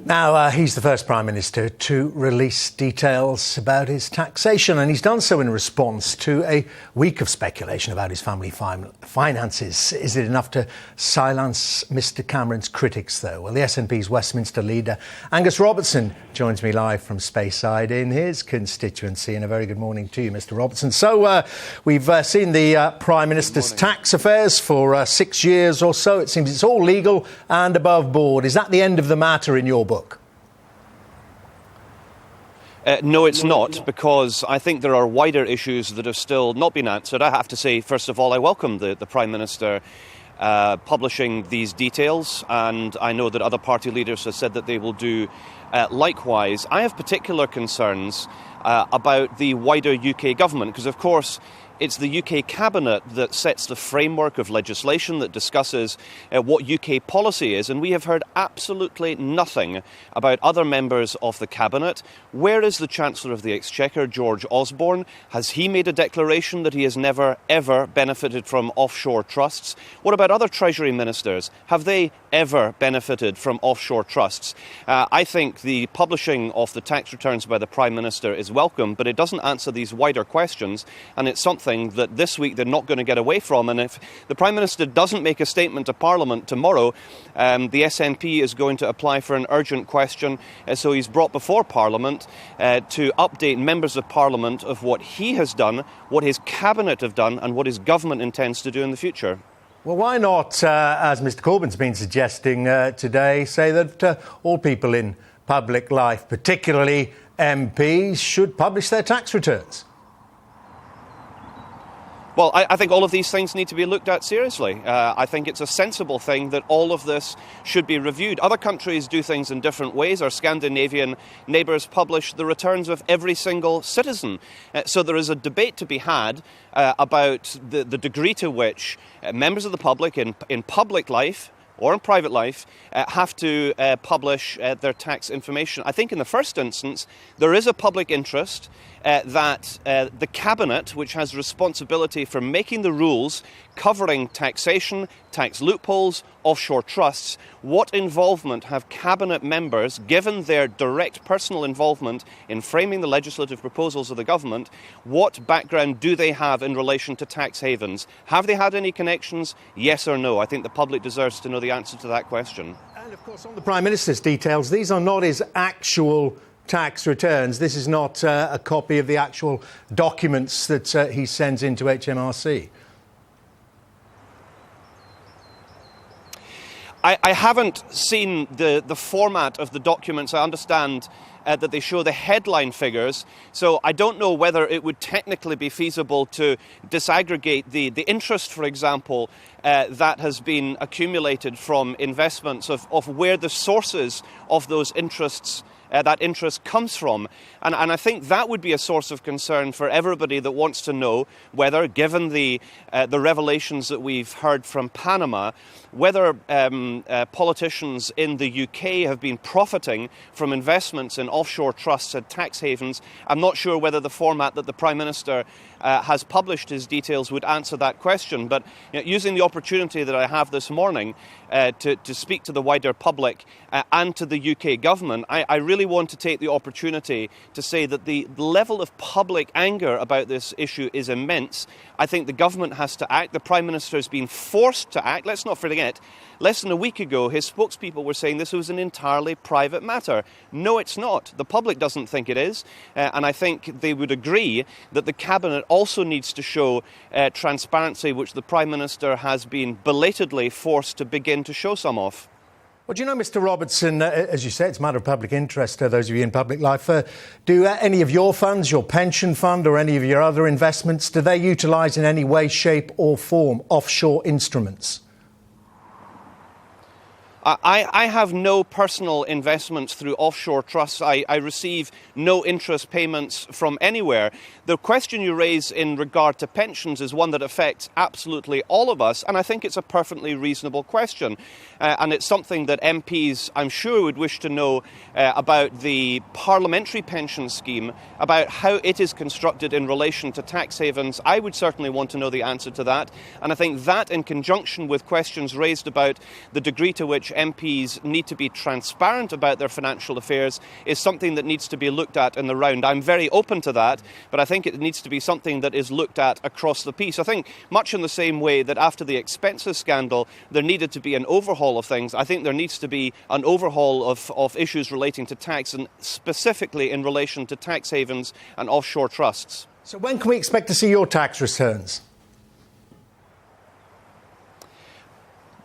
Now, he's the first Prime Minister to release details about his taxation, and he's done so in response to a week of speculation about his family finances. Is it enough to silence Mr Cameron's critics, though? Well, the SNP's Westminster leader, Angus Robertson, joins me live from Speyside in his constituency. And a very good morning to you, Mr Robertson. So, we've seen the Prime Minister's tax affairs for 6 years or so. It seems it's all legal and above board. Is that the end of the matter in your book? No, it's not, because I think there are wider issues that have still not been answered. I have to say, first of all, I welcome the Prime Minister publishing these details, and I know that other party leaders have said that they will do likewise. I have particular concerns about the wider UK government, because, of course, it's the UK Cabinet that sets the framework of legislation that discusses what UK policy is, and we have heard absolutely nothing about other members of the Cabinet. Where is the Chancellor of the Exchequer, George Osborne? Has he made a declaration that he has never, ever benefited from offshore trusts? What about other Treasury ministers? Have they ever benefited from offshore trusts? I think the publishing of the tax returns by the Prime Minister is welcome, but it doesn't answer these wider questions, and it's something that this week they're not going to get away from. And if the Prime Minister doesn't make a statement to Parliament tomorrow, the SNP is going to apply for an urgent question. So he's brought before Parliament to update members of Parliament of what he has done, what his Cabinet have done, and what his government intends to do in the future. Well, why not, as Mr Corbyn's been suggesting today, say that all people in public life, particularly MPs, should publish their tax returns? Well, I think all of these things need to be looked at seriously. I think it's a sensible thing that all of this should be reviewed. Other countries do things in different ways. Our Scandinavian neighbours publish the returns of every single citizen. So there is a debate to be had about the degree to which members of the public in public life or in private life have to publish their tax information. I think in the first instance, there is a public interest that the Cabinet, which has responsibility for making the rules covering taxation, tax loopholes, offshore trusts, what involvement have Cabinet members, given their direct personal involvement in framing the legislative proposals of the government, what background do they have in relation to tax havens? Have they had any connections? Yes or no? I think the public deserves to know the answer to that question. And of course, on the Prime Minister's details, these are not his actual tax returns. This is not a copy of the actual documents that he sends into HMRC. I haven't seen the format of the documents. I understand that they show the headline figures, so I don't know whether it would technically be feasible to disaggregate the interest, for example, that has been accumulated from investments, of where the sources of those interests that interest comes from. And I think that would be a source of concern for everybody that wants to know whether, given the revelations that we've heard from Panama, whether politicians in the UK have been profiting from investments in offshore trusts and tax havens. I'm not sure whether the format that the Prime Minister has published his details would answer that question. But using the opportunity that I have this morning to speak to the wider public and to the UK government, I really want to take the opportunity to say that the level of public anger about this issue is immense. I think the government has to act. The Prime Minister has been forced to act. Let's not forget, less than a week ago, his spokespeople were saying this was an entirely private matter. No, it's not. The public doesn't think it is. And I think they would agree that the Cabinet also needs to show transparency, which the Prime Minister has been belatedly forced to begin to show some of. Well, do you know, Mr Robertson, as you say, it's a matter of public interest to those of you in public life. Do any of your funds, your pension fund or any of your other investments, do they utilise in any way, shape or form offshore instruments? I have no personal investments through offshore trusts. I receive no interest payments from anywhere. The question you raise in regard to pensions is one that affects absolutely all of us, and I think it's a perfectly reasonable question. And it's something that MPs, I'm sure, would wish to know about the parliamentary pension scheme, about how it is constructed in relation to tax havens. I would certainly want to know the answer to that. And I think that, in conjunction with questions raised about the degree to which which MPs need to be transparent about their financial affairs is something that needs to be looked at in the round. I'm very open to that, but I think it needs to be something that is looked at across the piece. I think much in the same way that after the expenses scandal, there needed to be an overhaul of things. I think there needs to be an overhaul of issues relating to tax, and specifically in relation to tax havens and offshore trusts. So when can we expect to see your tax returns?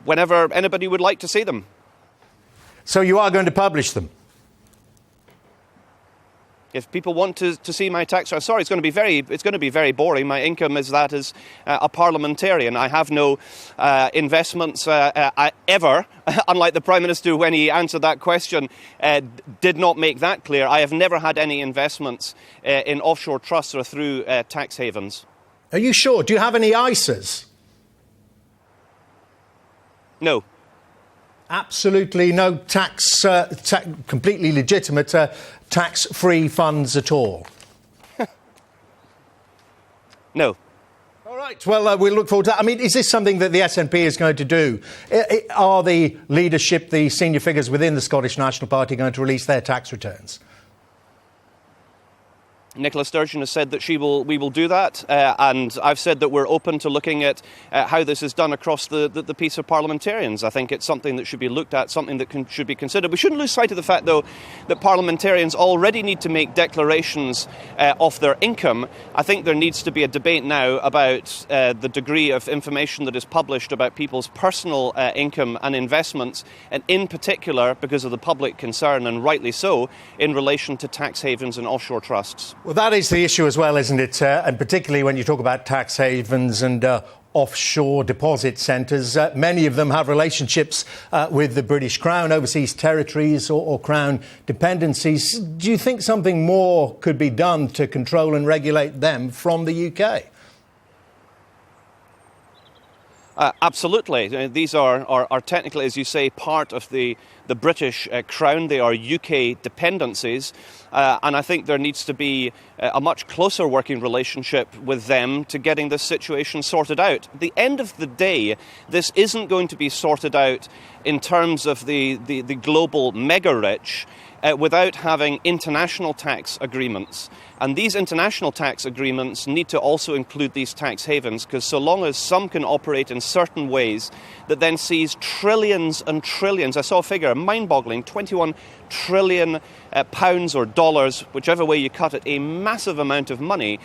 Whenever anybody would like to see them. So you are going to publish them? If people want to see my tax, sorry, it's going to be very boring. My income is that as a parliamentarian. I have no investments ever, unlike the Prime Minister when he answered that question did not make that clear. I have never had any investments in offshore trusts or through tax havens. Are you sure? Do you have any ISAs? No. Absolutely no completely legitimate tax-free funds at all? No. All right. Well, we'll look forward to that. I mean, is this something that the SNP is going to do? Are the leadership, the senior figures within the Scottish National Party going to release their tax returns? Nicola Sturgeon has said that we will do that, and I've said that we're open to looking at how this is done across the piece of parliamentarians. I think it's something that should be looked at, something that should be considered. We shouldn't lose sight of the fact, though, that parliamentarians already need to make declarations of their income. I think there needs to be a debate now about the degree of information that is published about people's personal income and investments, and in particular, because of the public concern, and rightly so, in relation to tax havens and offshore trusts. Well, that is the issue as well, isn't it? And particularly when you talk about tax havens and offshore deposit centres, many of them have relationships with the British Crown, overseas territories or Crown dependencies. Do you think something more could be done to control and regulate them from the UK? Absolutely. These are technically, as you say, part of the British Crown. They are UK dependencies. And I think there needs to be a much closer working relationship with them to getting this situation sorted out. At the end of the day, this isn't going to be sorted out in terms of the global mega-rich without having international tax agreements. And these international tax agreements need to also include these tax havens, because so long as some can operate in certain ways that then sees trillions and trillions, I saw a figure, mind-boggling, 21 trillion pounds or dollars, whichever way you cut it, a massive amount of money,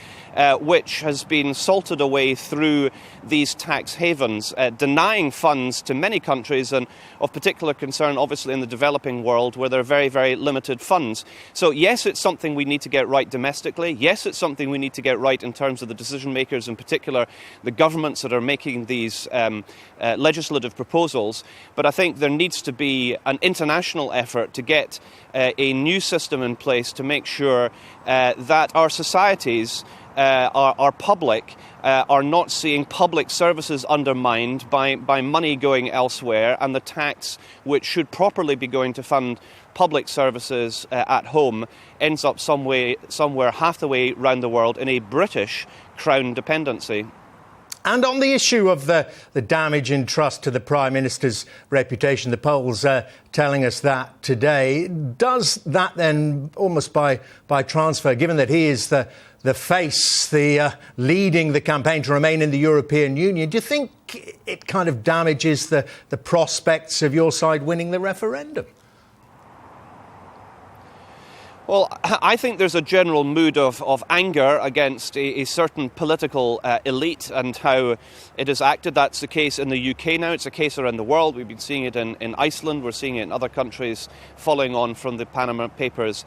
which has been salted away through these tax havens, denying funds to many countries, and of particular concern, obviously, in the developing world, where there are very, very limited funds. So, yes, it's something we need to get right domestically. Yes, it's something we need to get right in terms of the decision makers, in particular the governments that are making these legislative proposals. But I think there needs to be an international effort to get a new system in place to make sure that our societies are public, are not seeing public services undermined by money going elsewhere, and the tax, which should properly be going to fund public services at home, ends up somewhere half the way around the world in a British Crown dependency. And on the issue of the damage in trust to the Prime Minister's reputation, the polls telling us that today, does that then, almost by transfer, given that he is the face, leading the campaign to remain in the European Union, do you think it kind of damages the prospects of your side winning the referendum? Well, I think there's a general mood of anger against a certain political elite and how it has acted. That's the case in the UK now. It's a case around the world. We've been seeing it in Iceland. We're seeing it in other countries following on from the Panama Papers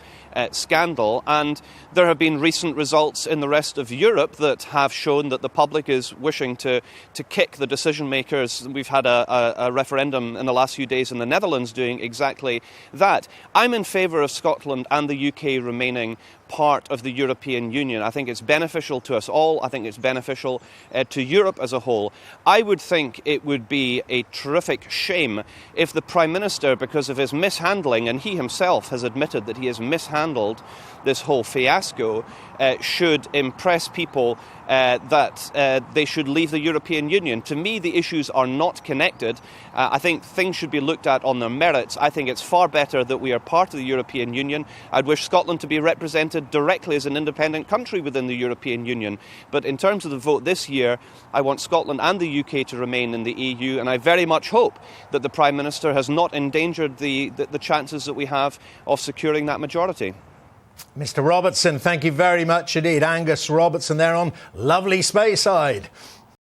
scandal. And there have been recent results in the rest of Europe that have shown that the public is wishing to kick the decision makers. We've had a referendum in the last few days in the Netherlands doing exactly that. I'm in favour of Scotland and the UK remaining part of the European Union. I think it's beneficial to us all. I think it's beneficial to Europe as a whole. I would think it would be a terrific shame if the Prime Minister, because of his mishandling, and he himself has admitted that he has mishandled this whole fiasco, should impress people that they should leave the European Union. To me, the issues are not connected. I think things should be looked at on their merits. I think it's far better that we are part of the European Union. I'd wish Scotland to be represented directly as an independent country within the European Union. But in terms of the vote this year, I want Scotland and the UK to remain in the EU, and I very much hope that the Prime Minister has not endangered the chances that we have of securing that majority. Mr. Robertson, thank you very much indeed. Angus Robertson there on lovely Speyside.